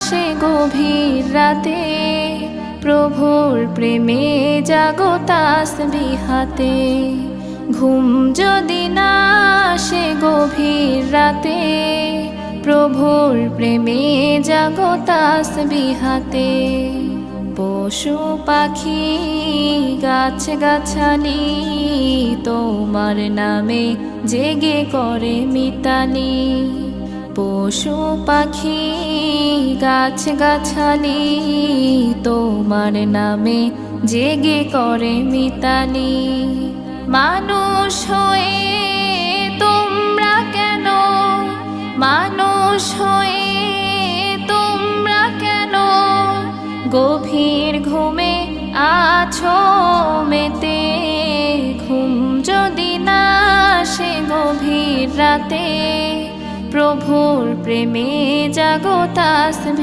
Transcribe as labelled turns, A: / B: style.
A: সে গভীর রাতে প্রভুর প্রেমে জাগো তাসবিহ হাতে। ঘুম যদি না আসে গভীর রাতে প্রভুর প্রেমে জাগো তাসবিহ হাতে। পশু পাখি গাছ গাছালি তোমার নামে জেগে করে মিতালি। পশু পাখি গাছ গাছালি তোমার নামে জেগে করে মিতালি। মানুষ হয়ে তোমরা কেন, মানুষ হয়ে তোমরা কেন গভীর ঘুমে আছো মেতে। ঘুম যদি না আসে গভীর রাতে প্রভুর প্রেমে জাগো তাসবিহ।